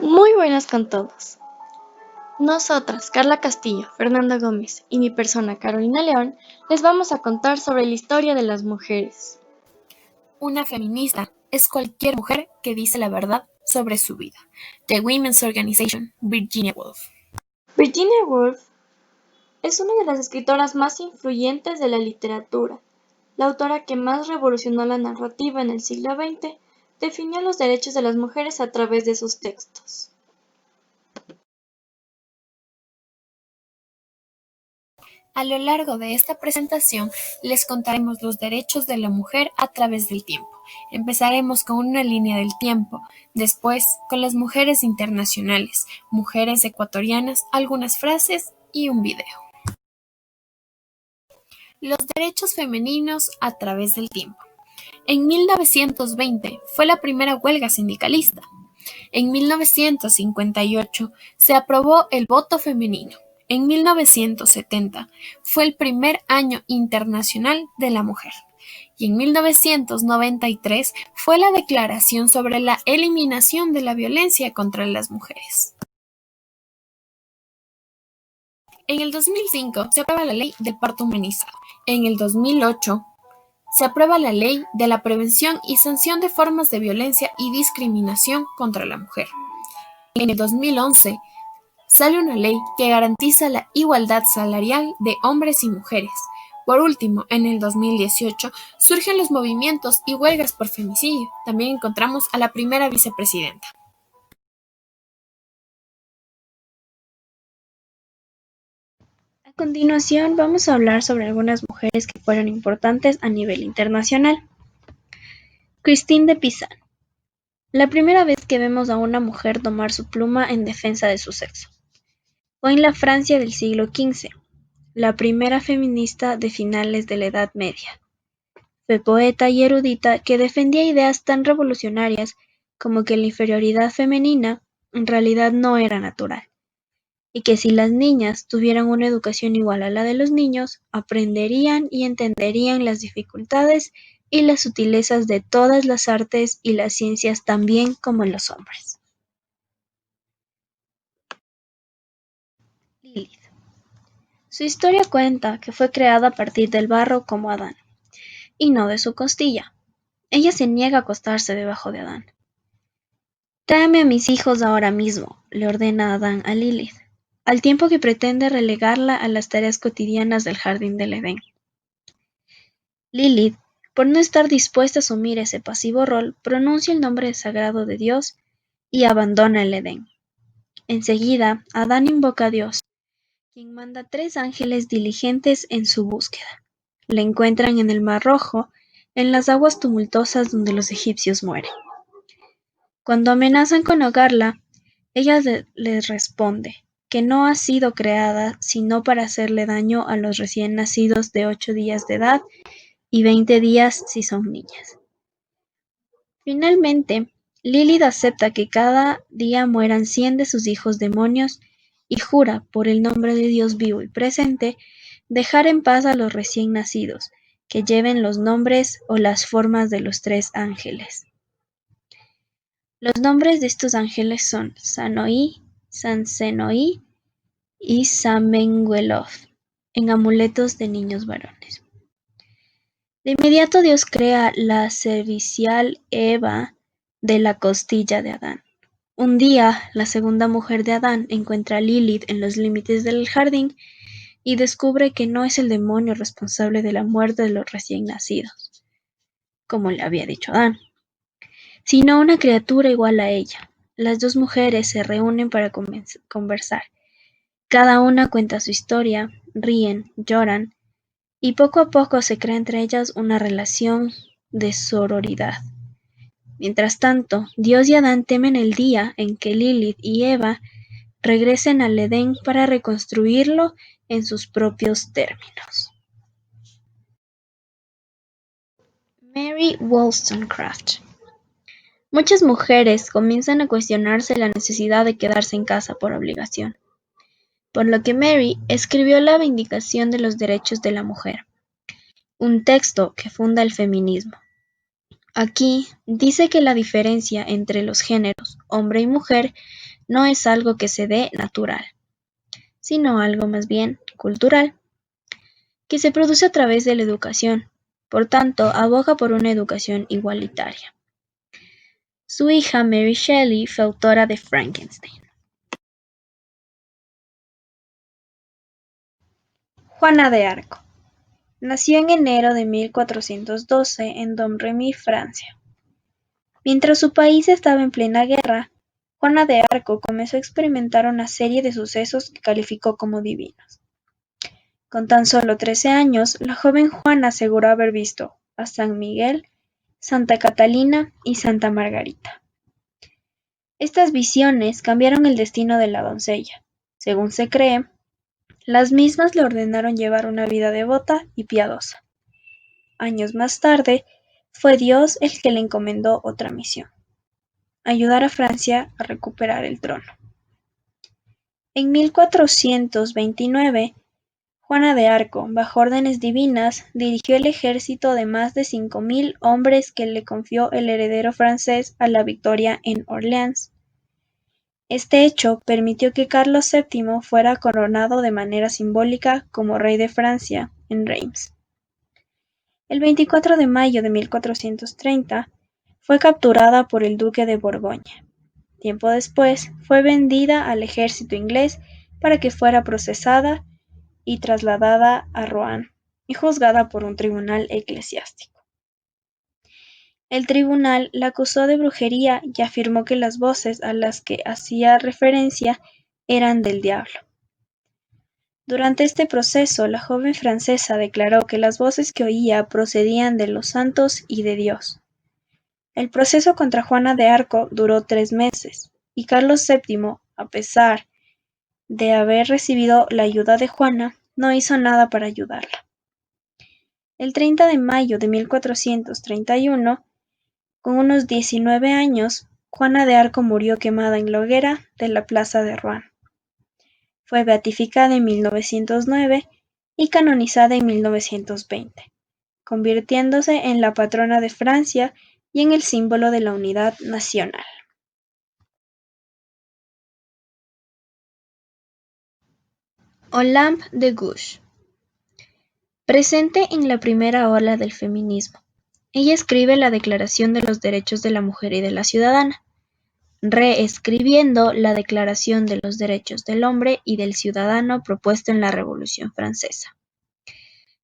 Muy buenas con todos. Nosotras, Carla Castillo, Fernanda Gómez y mi persona Carolina León, les vamos a contar sobre la historia de las mujeres. Una feminista es cualquier mujer que dice la verdad sobre su vida. The Women's Organization, Virginia Woolf. Virginia Woolf es una de las escritoras más influyentes de la literatura. La autora que más revolucionó la narrativa en el siglo XX definió los derechos de las mujeres a través de sus textos. A lo largo de esta presentación les contaremos los derechos de la mujer a través del tiempo. Empezaremos con una línea del tiempo, después con las mujeres internacionales, mujeres ecuatorianas, algunas frases y un video. Los derechos femeninos a través del tiempo. En 1920 fue la primera huelga sindicalista. En 1958 se aprobó el voto femenino. En 1970 fue el primer Año Internacional de la Mujer. Y en 1993 fue la Declaración sobre la Eliminación de la Violencia contra las Mujeres. En el 2005 se aprueba la Ley del Parto Humanizado. En el 2008 se aprueba la Ley de la Prevención y Sanción de Formas de Violencia y Discriminación contra la Mujer. En el 2011 sale una ley que garantiza la igualdad salarial de hombres y mujeres. Por último, en el 2018 surgen los movimientos y huelgas por femicidio. También encontramos a la primera vicepresidenta. A continuación vamos a hablar sobre algunas mujeres que fueron importantes a nivel internacional. Christine de Pizan. La primera vez que vemos a una mujer tomar su pluma en defensa de su sexo. Fue en la Francia del siglo XV, la primera feminista de finales de la Edad Media. Fue poeta y erudita que defendía ideas tan revolucionarias como que la inferioridad femenina en realidad no era natural, y que si las niñas tuvieran una educación igual a la de los niños, aprenderían y entenderían las dificultades y las sutilezas de todas las artes y las ciencias tan bien como en los hombres. Lilith. Su historia cuenta que fue creada a partir del barro como Adán, y no de su costilla. Ella se niega a acostarse debajo de Adán. Tráeme a mis hijos ahora mismo, le ordena Adán a Lilith, al tiempo que pretende relegarla a las tareas cotidianas del jardín del Edén. Lilith, por no estar dispuesta a asumir ese pasivo rol, pronuncia el nombre sagrado de Dios y abandona el Edén. Enseguida, Adán invoca a Dios, quien manda 3 ángeles diligentes en su búsqueda. La encuentran en el Mar Rojo, en las aguas tumultuosas donde los egipcios mueren. Cuando amenazan con ahogarla, ella les responde que no ha sido creada sino para hacerle daño a los recién nacidos de 8 días de edad y 20 días si son niñas. Finalmente, Lilith acepta que cada día mueran 100 de sus hijos demonios y jura, por el nombre de Dios vivo y presente, dejar en paz a los recién nacidos, que lleven los nombres o las formas de los 3 ángeles. Los nombres de estos ángeles son Sanoí, Sansenoí y Samenguelof, en amuletos de niños varones. De inmediato Dios crea la servicial Eva de la costilla de Adán. Un día, la segunda mujer de Adán encuentra a Lilith en los límites del jardín y descubre que no es el demonio responsable de la muerte de los recién nacidos, como le había dicho Adán, sino una criatura igual a ella. Las 2 mujeres se reúnen para conversar. Cada una cuenta su historia, ríen, lloran, y poco a poco se crea entre ellas una relación de sororidad. Mientras tanto, Dios y Adán temen el día en que Lilith y Eva regresen al Edén para reconstruirlo en sus propios términos. Mary Wollstonecraft. Muchas mujeres comienzan a cuestionarse la necesidad de quedarse en casa por obligación, por lo que Mary escribió La Vindicación de los Derechos de la Mujer, un texto que funda el feminismo. Aquí dice que la diferencia entre los géneros hombre y mujer no es algo que se dé natural, sino algo más bien cultural, que se produce a través de la educación. Por tanto, aboga por una educación igualitaria. Su hija Mary Shelley fue autora de Frankenstein. Juana de Arco. Nació en enero de 1412 en Domremy, Francia. Mientras su país estaba en plena guerra, Juana de Arco comenzó a experimentar una serie de sucesos que calificó como divinos. Con tan solo 13 años, la joven Juana aseguró haber visto a San Miguel, Santa Catalina y Santa Margarita. Estas visiones cambiaron el destino de la doncella. Según se cree, las mismas le ordenaron llevar una vida devota y piadosa. Años más tarde, fue Dios el que le encomendó otra misión: ayudar a Francia a recuperar el trono. En 1429, Juana de Arco, bajo órdenes divinas, dirigió el ejército de más de 5.000 hombres que le confió el heredero francés a la victoria en Orleans. Este hecho permitió que Carlos VII fuera coronado de manera simbólica como rey de Francia en Reims. El 24 de mayo de 1430 fue capturada por el duque de Borgoña. Tiempo después fue vendida al ejército inglés para que fuera procesada y trasladada a Rouen y juzgada por un tribunal eclesiástico. El tribunal la acusó de brujería y afirmó que las voces a las que hacía referencia eran del diablo. Durante este proceso, la joven francesa declaró que las voces que oía procedían de los santos y de Dios. El proceso contra Juana de Arco duró 3 meses, y Carlos VII, a pesar de haber recibido la ayuda de Juana, no hizo nada para ayudarla. El 30 de mayo de 1431, con unos 19 años, Juana de Arco murió quemada en la hoguera de la plaza de Rouen. Fue beatificada en 1909 y canonizada en 1920, convirtiéndose en la patrona de Francia y en el símbolo de la unidad nacional. Olympe de Gouges. Presente en la primera ola del feminismo, ella escribe la Declaración de los Derechos de la Mujer y de la Ciudadana, reescribiendo la Declaración de los Derechos del Hombre y del Ciudadano propuesta en la Revolución Francesa,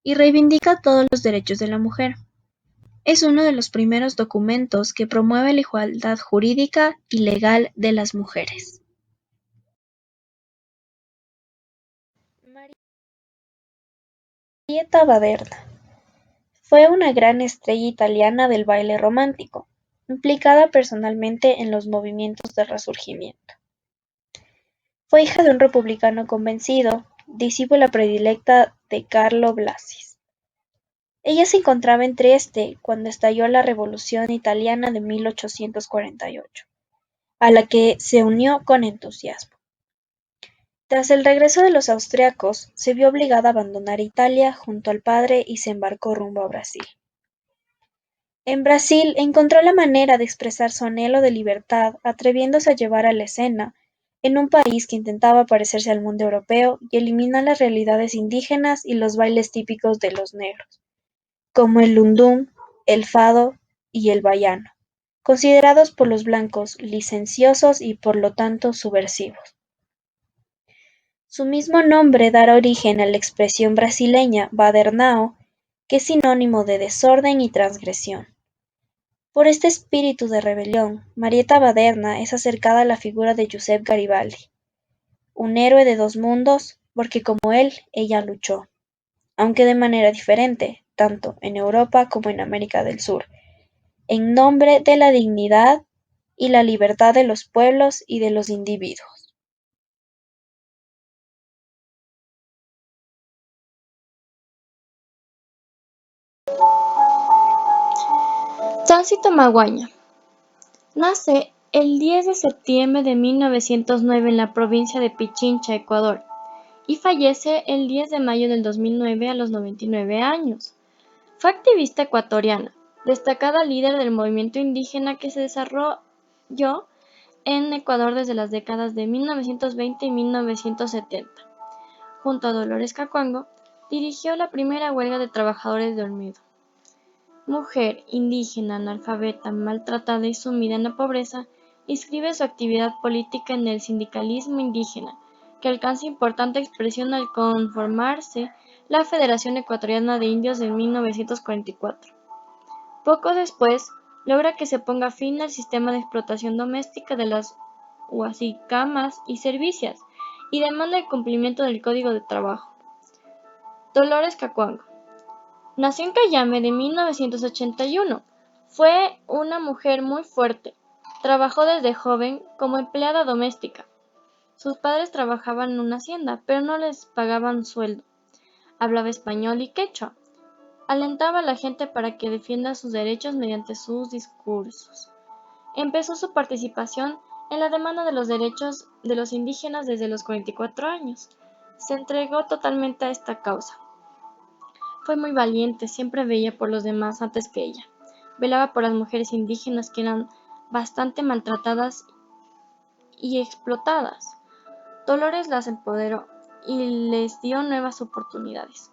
y reivindica todos los derechos de la mujer. Es uno de los primeros documentos que promueve la igualdad jurídica y legal de las mujeres. Marietta Baderna fue una gran estrella italiana del baile romántico, implicada personalmente en los movimientos del Resurgimiento. Fue hija de un republicano convencido, discípula predilecta de Carlo Blasi. Ella se encontraba en Trieste cuando estalló la Revolución Italiana de 1848, a la que se unió con entusiasmo. Tras el regreso de los austriacos, se vio obligada a abandonar Italia junto al padre y se embarcó rumbo a Brasil. En Brasil encontró la manera de expresar su anhelo de libertad atreviéndose a llevar a la escena, en un país que intentaba parecerse al mundo europeo y eliminar las realidades indígenas y los bailes típicos de los negros, como el lundum, el fado y el baiano, considerados por los blancos licenciosos y por lo tanto subversivos. Su mismo nombre dará origen a la expresión brasileña badernao, que es sinónimo de desorden y transgresión. Por este espíritu de rebelión, Marietta Baderna es acercada a la figura de Giuseppe Garibaldi, un héroe de dos mundos, porque como él, ella luchó, aunque de manera diferente, tanto en Europa como en América del Sur, en nombre de la dignidad y la libertad de los pueblos y de los individuos. Tácito Maguaña nace el 10 de septiembre de 1909 en la provincia de Pichincha, Ecuador, y fallece el 10 de mayo del 2009 a los 99 años. Fue activista ecuatoriana, destacada líder del movimiento indígena que se desarrolló en Ecuador desde las décadas de 1920 y 1970. Junto a Dolores Cacuango, dirigió la primera huelga de trabajadores de Olmedo. Mujer, indígena, analfabeta, maltratada y sumida en la pobreza, inscribe su actividad política en el sindicalismo indígena, que alcanza importante expresión al conformarse la Federación Ecuatoriana de Indios en 1944. Poco después, logra que se ponga fin al sistema de explotación doméstica de las huasicamas y servicias, y demanda el cumplimiento del Código de Trabajo. Dolores Cacuango. Nació en Cayame de 1981. Fue una mujer muy fuerte. Trabajó desde joven como empleada doméstica. Sus padres trabajaban en una hacienda, pero no les pagaban sueldo. Hablaba español y quechua. Alentaba a la gente para que defienda sus derechos mediante sus discursos. Empezó su participación en la demanda de los derechos de los indígenas desde los 44 años. Se entregó totalmente a esta causa. Fue muy valiente, siempre veía por los demás antes que ella. Velaba por las mujeres indígenas que eran bastante maltratadas y explotadas. Dolores las empoderó y les dio nuevas oportunidades.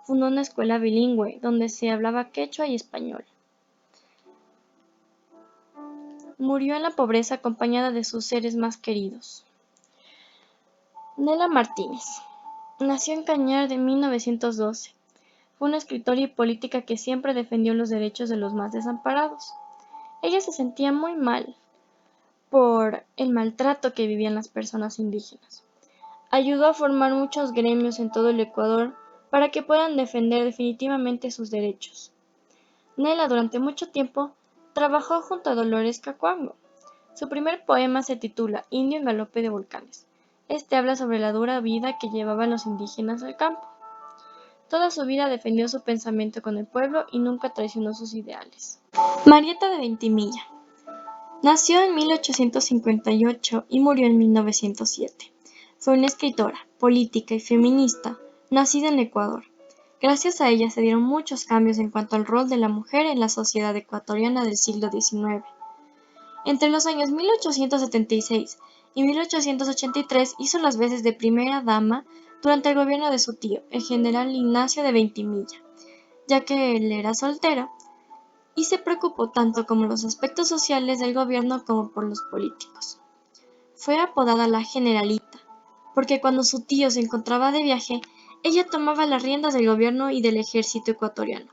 Fundó una escuela bilingüe donde se hablaba quechua y español. Murió en la pobreza acompañada de sus seres más queridos. Nela Martínez. Nació en Cañar de 1912. Fue una escritora y política que siempre defendió los derechos de los más desamparados. Ella se sentía muy mal por el maltrato que vivían las personas indígenas. Ayudó a formar muchos gremios en todo el Ecuador para que puedan defender definitivamente sus derechos. Nela durante mucho tiempo trabajó junto a Dolores Cacuango. Su primer poema se titula Indio en galope de volcanes. Este habla sobre la dura vida que llevaban los indígenas al campo. Toda su vida defendió su pensamiento con el pueblo y nunca traicionó sus ideales. Marieta de Ventimilla. Nació en 1858 y murió en 1907. Fue una escritora, política y feminista, nacida en Ecuador. Gracias a ella se dieron muchos cambios en cuanto al rol de la mujer en la sociedad ecuatoriana del siglo XIX. Entre los años 1876 y 1883 hizo las veces de primera dama durante el gobierno de su tío, el general Ignacio de Ventimilla, ya que él era soltero, y se preocupó tanto por los aspectos sociales del gobierno como por los políticos. Fue apodada la Generalita, porque cuando su tío se encontraba de viaje, ella tomaba las riendas del gobierno y del ejército ecuatoriano.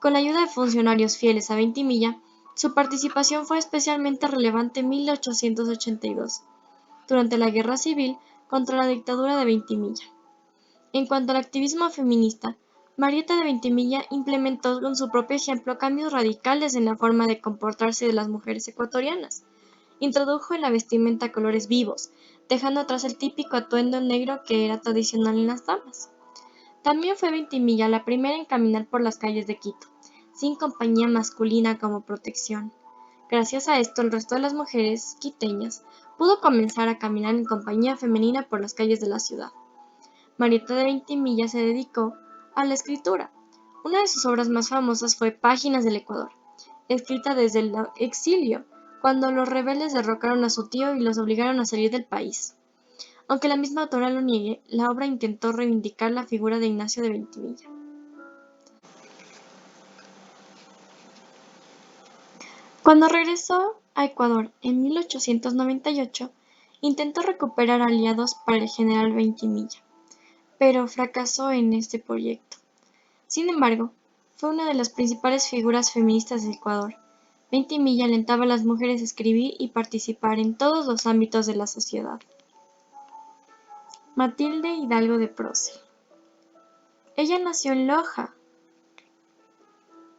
Con la ayuda de funcionarios fieles a Ventimilla, su participación fue especialmente relevante en 1882, durante la Guerra Civil contra la dictadura de Ventimilla. En cuanto al activismo feminista, Marieta de Ventimilla implementó con su propio ejemplo cambios radicales en la forma de comportarse de las mujeres ecuatorianas. Introdujo en la vestimenta colores vivos, dejando atrás el típico atuendo negro que era tradicional en las damas. También fue Ventimilla la primera en caminar por las calles de Quito, sin compañía masculina como protección. Gracias a esto, el resto de las mujeres quiteñas pudo comenzar a caminar en compañía femenina por las calles de la ciudad. Marieta de Ventimilla se dedicó a la escritura. Una de sus obras más famosas fue Páginas del Ecuador, escrita desde el exilio, cuando los rebeldes derrocaron a su tío y los obligaron a salir del país. Aunque la misma autora lo niegue, la obra intentó reivindicar la figura de Ignacio de Ventimilla. Cuando regresó a Ecuador en 1898, intentó recuperar aliados para el general Ventimilla, pero fracasó en este proyecto. Sin embargo, fue una de las principales figuras feministas de Ecuador. Ventimilla alentaba a las mujeres a escribir y participar en todos los ámbitos de la sociedad. Matilde Hidalgo de Procel. Ella nació en Loja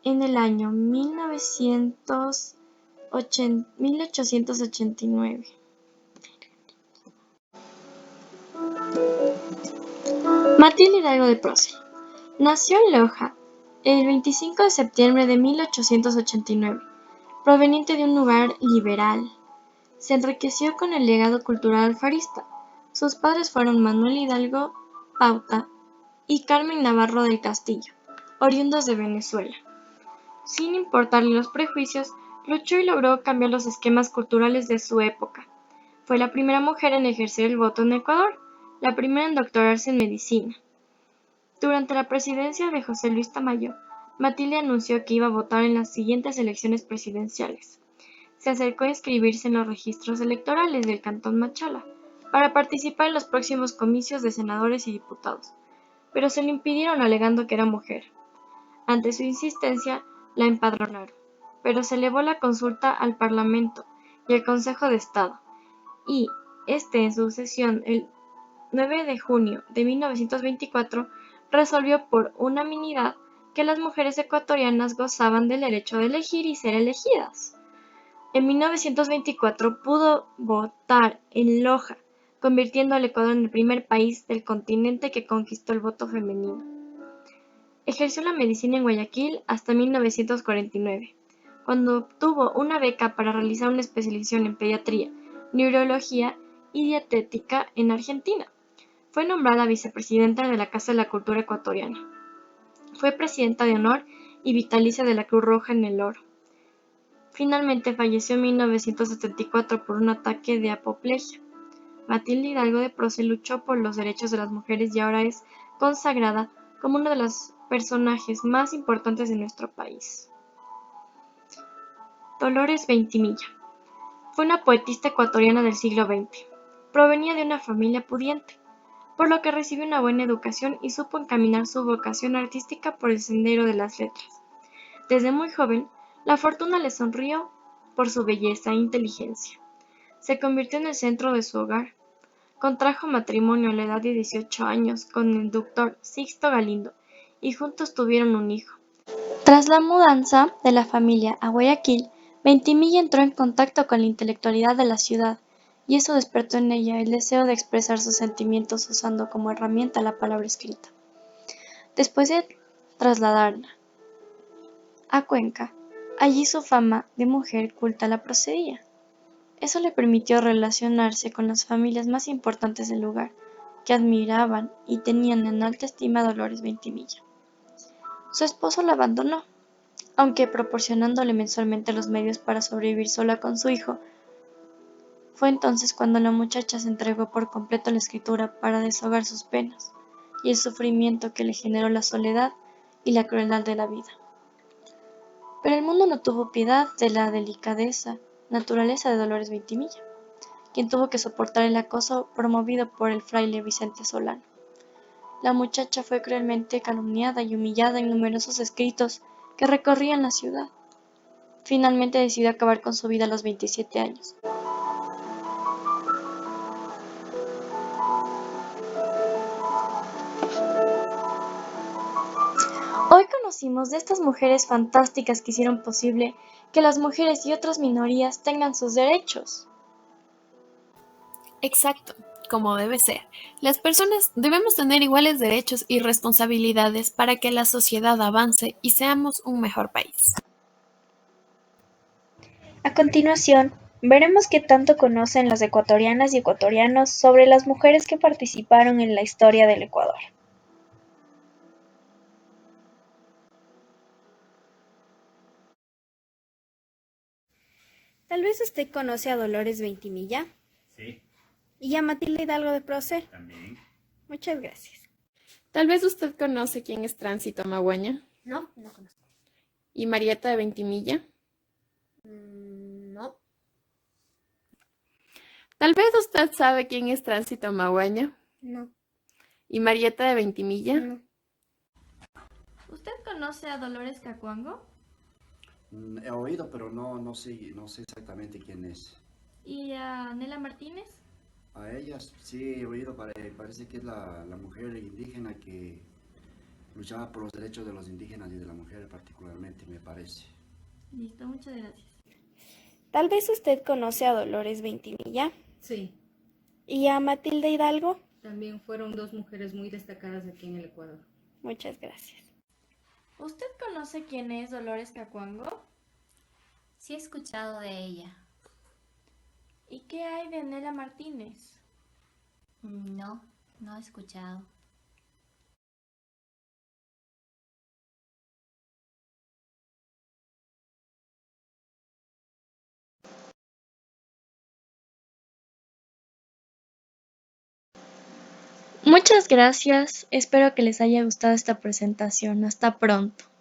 en el año 1889. Matilde Hidalgo de Procel. Nació en Loja el 25 de septiembre de 1889, proveniente de un hogar liberal. Se enriqueció con el legado cultural alfarista. Sus padres fueron Manuel Hidalgo Pauta y Carmen Navarro del Castillo, oriundos de Venezuela. Sin importarle los prejuicios, luchó y logró cambiar los esquemas culturales de su época. Fue la primera mujer en ejercer el voto en Ecuador, la primera en doctorarse en medicina. Durante la presidencia de José Luis Tamayo, Matilde anunció que iba a votar en las siguientes elecciones presidenciales. Se acercó a inscribirse en los registros electorales del Cantón Machala para participar en los próximos comicios de senadores y diputados, pero se lo impidieron alegando que era mujer. Ante su insistencia, la empadronaron, pero se elevó la consulta al Parlamento y al Consejo de Estado, y en su sesión el 9 de junio de 1924 resolvió por unanimidad que las mujeres ecuatorianas gozaban del derecho de elegir y ser elegidas. En 1924 pudo votar en Loja, convirtiendo al Ecuador en el primer país del continente que conquistó el voto femenino. Ejerció la medicina en Guayaquil hasta 1949, cuando obtuvo una beca para realizar una especialización en pediatría, neurología y dietética en Argentina. Fue nombrada vicepresidenta de la Casa de la Cultura Ecuatoriana. Fue presidenta de honor y vitalicia de la Cruz Roja en el Oro. Finalmente falleció en 1974 por un ataque de apoplejía. Matilde Hidalgo de Proce luchó por los derechos de las mujeres y ahora es consagrada como uno de los personajes más importantes de nuestro país. Dolores Ventimilla fue una poetista ecuatoriana del siglo XX. Provenía de una familia pudiente, por lo que recibió una buena educación y supo encaminar su vocación artística por el sendero de las letras. Desde muy joven, la fortuna le sonrió por su belleza e inteligencia. Se convirtió en el centro de su hogar. Contrajo matrimonio a la edad de 18 años con el doctor Sixto Galindo y juntos tuvieron un hijo. Tras la mudanza de la familia a Guayaquil, Ventimilla entró en contacto con la intelectualidad de la ciudad, y eso despertó en ella el deseo de expresar sus sentimientos usando como herramienta la palabra escrita. Después de trasladarla a Cuenca, allí su fama de mujer culta la procedía. Eso le permitió relacionarse con las familias más importantes del lugar, que admiraban y tenían en alta estima a Dolores Ventimilla. Su esposo la abandonó, aunque proporcionándole mensualmente los medios para sobrevivir sola con su hijo. Fue entonces cuando la muchacha se entregó por completo a la escritura para desahogar sus penas y el sufrimiento que le generó la soledad y la crueldad de la vida. Pero el mundo no tuvo piedad de la naturaleza de Dolores Ventimilla, quien tuvo que soportar el acoso promovido por el fraile Vicente Solano. La muchacha fue cruelmente calumniada y humillada en numerosos escritos que recorrían la ciudad. Finalmente decidió acabar con su vida a los 27 años. Hoy conocimos de estas mujeres fantásticas que hicieron posible que las mujeres y otras minorías tengan sus derechos. Exacto, como debe ser. Las personas debemos tener iguales derechos y responsabilidades para que la sociedad avance y seamos un mejor país. A continuación, veremos qué tanto conocen las ecuatorianas y ecuatorianos sobre las mujeres que participaron en la historia del Ecuador. Tal vez usted conoce a Dolores Ventimilla. Sí, ¿Y a Matilde Hidalgo de Prócer? también. Muchas gracias. Tal vez usted conoce quién es Tránsito Amaguaña No, no conozco. y Marieta de Ventimilla. No, Tal vez usted sabe quién es Tránsito Amaguaña no, y Marieta de Ventimilla. no. ¿Usted conoce a Dolores Cacuango? He oído, pero no sé exactamente quién es. ¿Y a Nela Martínez? A ellas sí he oído, parece que es la mujer indígena que luchaba por los derechos de los indígenas y de la mujer particularmente, me parece. Listo, muchas gracias. Tal vez usted conoce a Dolores Ventimilla. Sí, ¿Y a Matilde Hidalgo? también fueron dos mujeres muy destacadas aquí en el Ecuador. Muchas gracias. ¿Usted conoce quién es Dolores Cacuango? Sí he escuchado de ella. ¿Y qué hay de Nela Martínez? No, no he escuchado. Muchas gracias, espero que les haya gustado esta presentación. Hasta pronto.